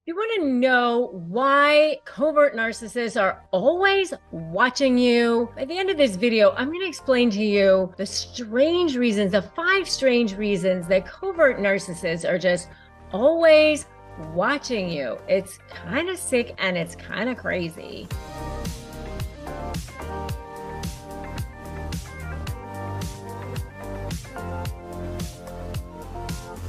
You want to know why covert narcissists are always watching you? At the end of this video, I'm going to explain to you the strange reasons, the 5 strange reasons that covert narcissists are just always watching you. It's kind of sick and it's kind of crazy.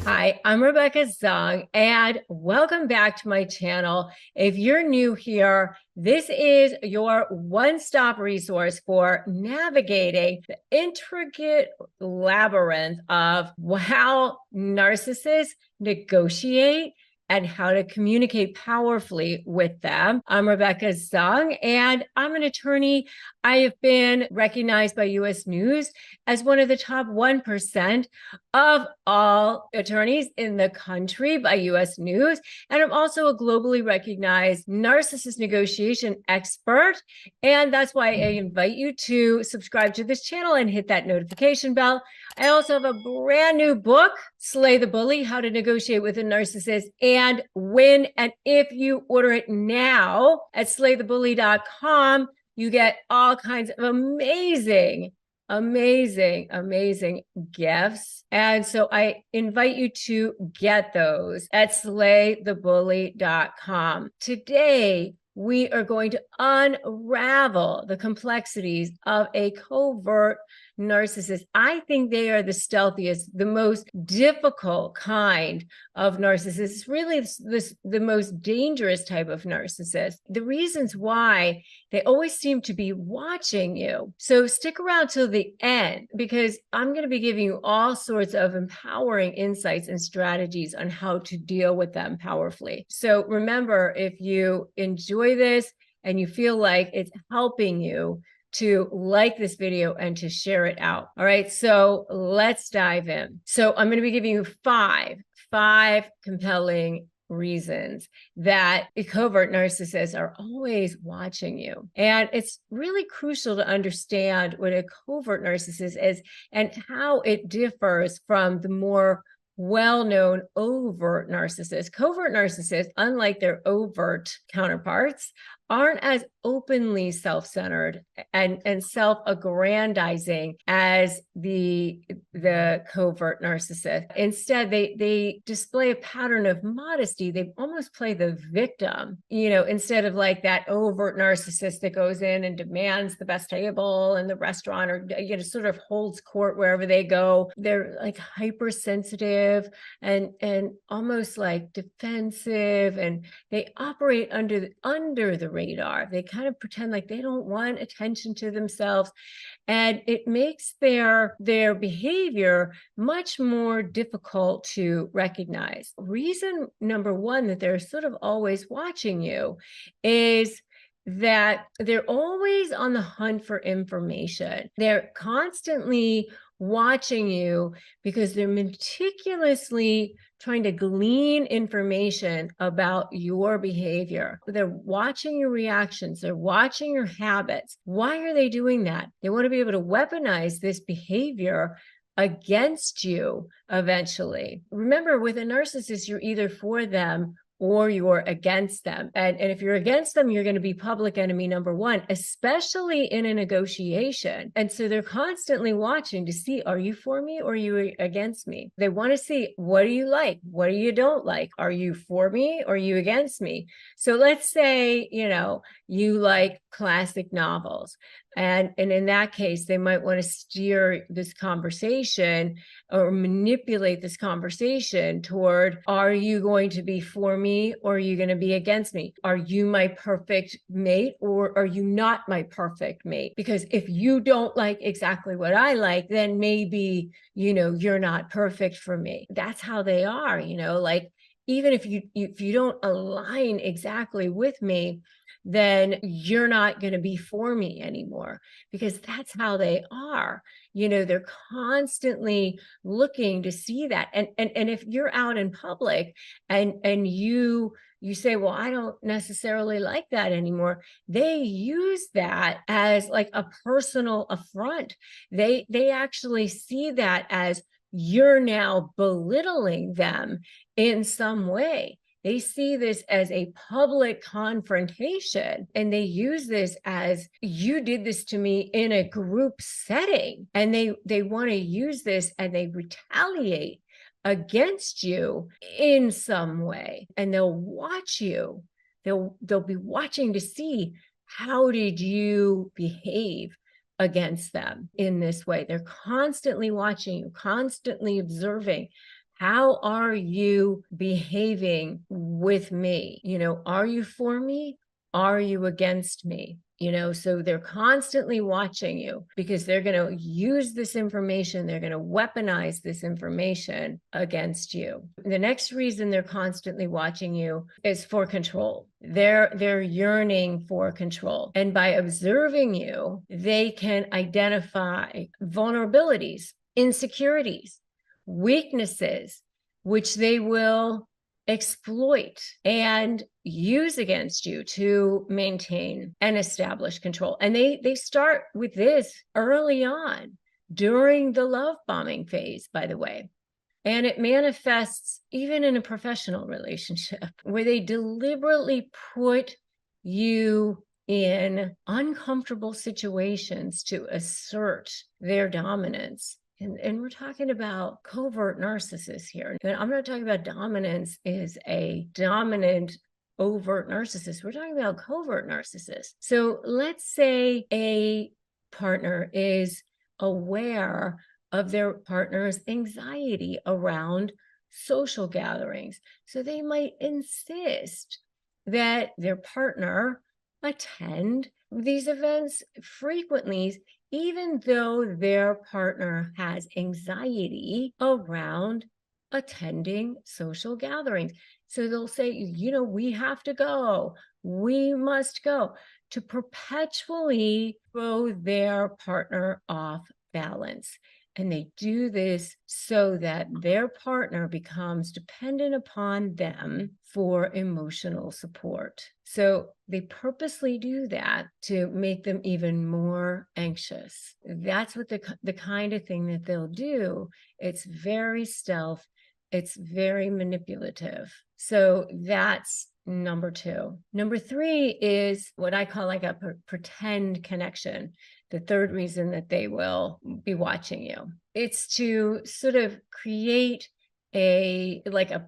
Hi, I'm Rebecca Zung, and welcome back to my channel. If you're new here, this is your one-stop resource for navigating the intricate labyrinth of how narcissists negotiate and how to communicate powerfully with them. I'm Rebecca Zung, and I'm an attorney. I have been recognized by U.S. News as one of the top 1% of all attorneys in the country by U.S. News. And I'm also a globally recognized narcissist negotiation expert. And that's why I invite you to subscribe to this channel and hit that notification bell. I also have a brand new book, Slay the Bully, How to Negotiate with a Narcissist and Win. And if you order it now at slaythebully.com, you get all kinds of amazing gifts. And so I invite you to get those at slaythebully.com. Today, we are going to unravel the complexities of a covert narcissist. I think they are the stealthiest, the most difficult kind of narcissist. It's really the most dangerous type of narcissist. The reasons why they always seem to be watching you. So stick around till the end, because I'm going to be giving you all sorts of empowering insights and strategies on how to deal with them powerfully. So remember, if you enjoy this and you feel like it's helping you, to like this video and to share it out. All right, so let's dive in. So I'm going to be giving you five compelling reasons that covert narcissists are always watching you. And it's really crucial to understand what a covert narcissist is and how it differs from the more well-known overt narcissists. Covert narcissists, unlike their overt counterparts, aren't as openly self-centered and self-aggrandizing as the covert narcissist. Instead, they display a pattern of modesty. They almost play the victim, instead of like that overt narcissist that goes in and demands the best table in the restaurant, or sort of holds court wherever they go. They're like hypersensitive and almost like defensive, and they operate under the radar. They kind of pretend like they don't want attention to themselves, and it makes their behavior much more difficult to recognize. Reason number one that they're sort of always watching you is that they're always on the hunt for information. They're constantly watching you because they're meticulously trying to glean information about your behavior. They're watching your reactions. They're watching your habits. Why are they doing that? They want to be able to weaponize this behavior against you eventually. Remember, with a narcissist, you're either for them or you're against them. And if you're against them, you're going to be public enemy number one, especially in a negotiation. And so they're constantly watching to see, are you for me or are you against me? They want to see, what do you like? What do you don't like? Are you for me or are you against me? So let's say, you like classic novels. And in that case, they might want to steer this conversation or manipulate this conversation toward, are you going to be for me or are you going to be against me? Are you my perfect mate or are you not my perfect mate? Because if you don't like exactly what I like, then maybe, you're not perfect for me. That's how they are, like, even if you don't align exactly with me, then you're not going to be for me anymore, because that's how they are. They're constantly looking to see that. And if you're out in public and you say, well, I don't necessarily like that anymore, they use that as like a personal affront. They actually see that as you're now belittling them in some way. They see this as a public confrontation, and they use this as, you did this to me in a group setting, and they want to use this and they retaliate against you in some way, and they'll watch you. They'll be watching to see, how did you behave against them in this way? They're constantly watching you, constantly observing. How are you behaving with me? Are you for me? Are you against me? So they're constantly watching you, because they're going to use this information. They're going to weaponize this information against you. The next reason they're constantly watching you is for control. They're yearning for control. And by observing you, they can identify vulnerabilities, insecurities, weaknesses, which they will exploit and use against you to maintain and establish control. And they start with this early on, during the love bombing phase, by the way. And it manifests even in a professional relationship, where they deliberately put you in uncomfortable situations to assert their dominance. And we're talking about covert narcissists here. And I'm not talking about dominance is a dominant overt narcissist. We're talking about covert narcissists. So let's say a partner is aware of their partner's anxiety around social gatherings. So they might insist that their partner attend these events frequently, even though their partner has anxiety around attending social gatherings. So they'll say, we have to go, we must go, to perpetually throw their partner off balance. And they do this so that their partner becomes dependent upon them for emotional support. So they purposely do that to make them even more anxious. That's what the kind of thing that they'll do. It's very stealth. It's very manipulative. So that's number 2. Number 3 is what I call like a pretend connection. The third reason that they will be watching you. It's to sort of create a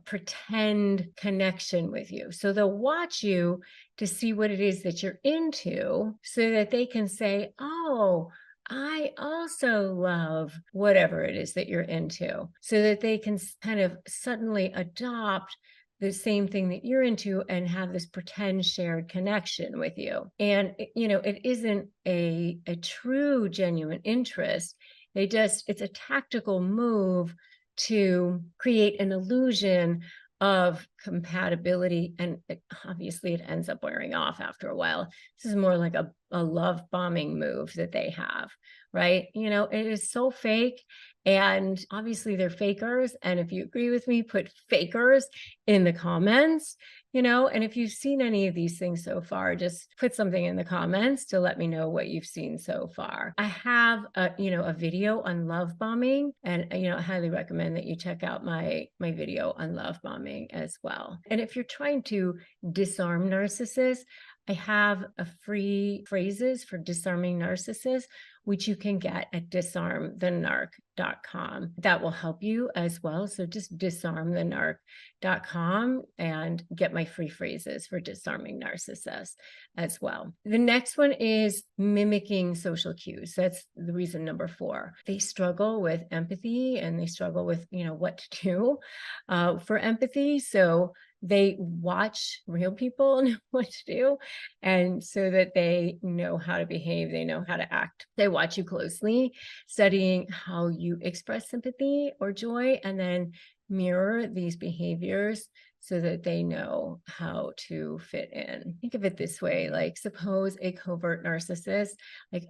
pretend connection with you. So they'll watch you to see what it is that you're into, so that they can say, oh, I also love whatever it is that you're into, so that they can kind of suddenly adopt the same thing that you're into and have this pretend shared connection with you. And, it isn't a true, genuine interest. It's a tactical move to create an illusion of compatibility. And obviously it ends up wearing off after a while. This is more like a love bombing move that they have, right? It is so fake. And obviously they're fakers. And if you agree with me, put fakers in the comments, and if you've seen any of these things so far, just put something in the comments to let me know what you've seen so far. I have a video on love bombing, and I highly recommend that you check out my video on love bombing as well. And if you're trying to disarm narcissists, I have a free phrases for disarming narcissists, which you can get at disarmthenarc.com. That will help you as well. So just disarmthenarc.com and get my free phrases for disarming narcissists as well. The next one is mimicking social cues. That's the reason number 4. They struggle with empathy, and they struggle with, what to do for empathy. So they watch real people know what to do, and so that they know how to behave, they know how to act. They watch you closely, studying how you express sympathy or joy, and then mirror these behaviors so that they know how to fit in. Think of it this way, like suppose a covert narcissist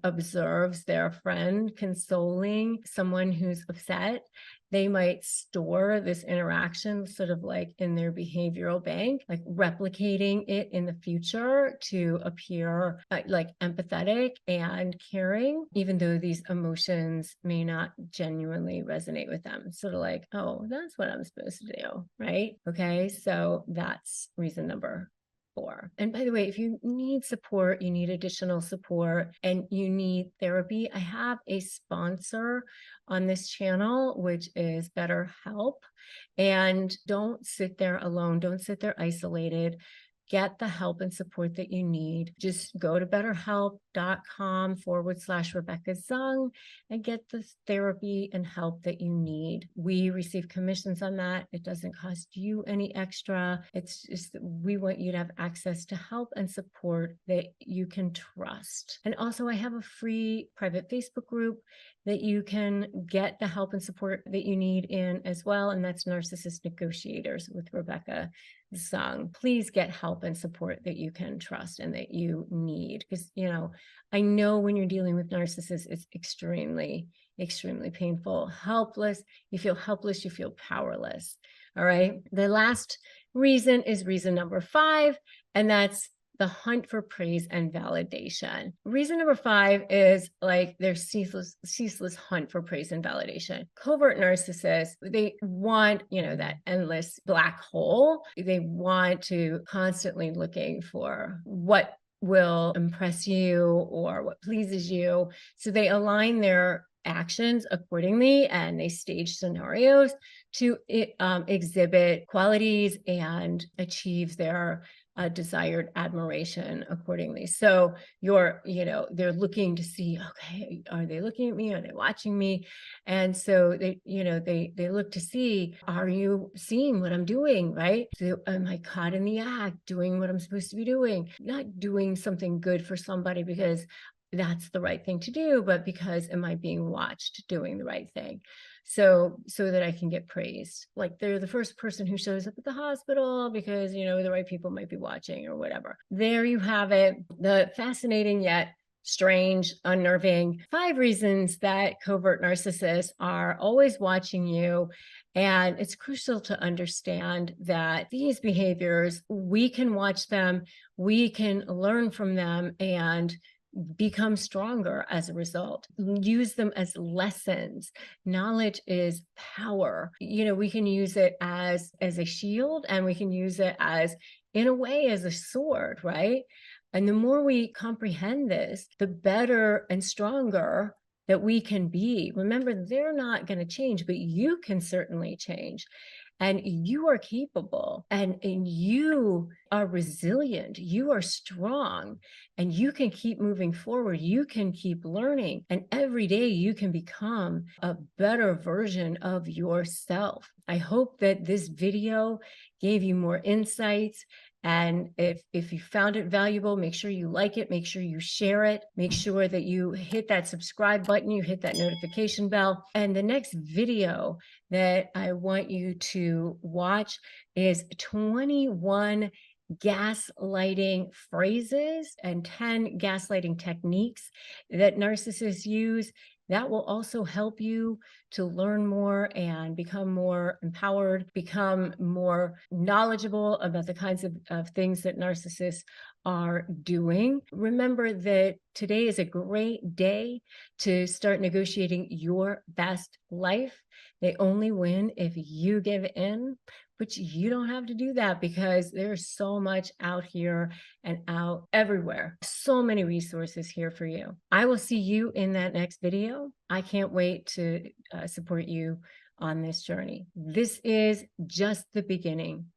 observes their friend consoling someone who's upset, They might store this interaction sort of like in their behavioral bank, like replicating it in the future to appear like empathetic and caring, even though these emotions may not genuinely resonate with them. Sort of like, oh, that's what I'm supposed to do, right? Okay, so that's reason number 4. And by the way, if you need support, you need additional support, and you need therapy, I have a sponsor on this channel, which is BetterHelp. And don't sit there alone. Don't sit there isolated. Get the help and support that you need. Just go to betterhelp.com/Rebecca Zung and get the therapy and help that you need. We receive commissions on that. It doesn't cost you any extra. It's just we want you to have access to help and support that you can trust. And also, I have a free private Facebook group that you can get the help and support that you need in as well. And that's Narcissist Negotiators with Rebecca Zung. Please get help and support that you can trust and that you need. Because, I know when you're dealing with narcissists, it's extremely, extremely painful, helpless. You feel helpless, you feel powerless. All right. The last reason is reason number 5, and that's the hunt for praise and validation. Reason number 5 is like their ceaseless hunt for praise and validation. Covert narcissists, they want, that endless black hole. They want to constantly looking for what will impress you or what pleases you. So they align their actions accordingly, and they stage scenarios to exhibit qualities and achieve their desired admiration accordingly. So they're looking to see, okay, are they looking at me? Are they watching me? And so they look to see, are you seeing what I'm doing, right? So am I caught in the act, doing what I'm supposed to be doing, not doing something good for somebody because that's the right thing to do, but because am I being watched doing the right thing? So that I can get praised. Like they're the first person who shows up at the hospital because, the right people might be watching or whatever. There you have it. The fascinating yet strange, unnerving 5 reasons that covert narcissists are always watching you. And it's crucial to understand that these behaviors, we can watch them, we can learn from them, and become stronger as a result. Use them as lessons. Knowledge is power. We can use it as a shield, and we can use it as, in a way, as a sword, right? And the more we comprehend this, the better and stronger that we can be. Remember, they're not going to change, but you can certainly change. And you are capable, and you are resilient, you are strong, and you can keep moving forward. You can keep learning, and every day you can become a better version of yourself. I hope that this video gave you more insights. And if you found it valuable, make sure you like it, make sure you share it, make sure that you hit that subscribe button, you hit that notification bell. And the next video that I want you to watch is 21 gaslighting phrases and 10 gaslighting techniques that narcissists use. That will also help you to learn more and become more empowered, become more knowledgeable about the kinds of things that narcissists are doing. Remember that today is a great day to start negotiating your best life. They only win if you give in. But you don't have to do that because there's so much out here and out everywhere. So many resources here for you. I will see you in that next video. I can't wait to support you on this journey. This is just the beginning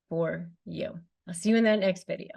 for you. I'll see you in that next video.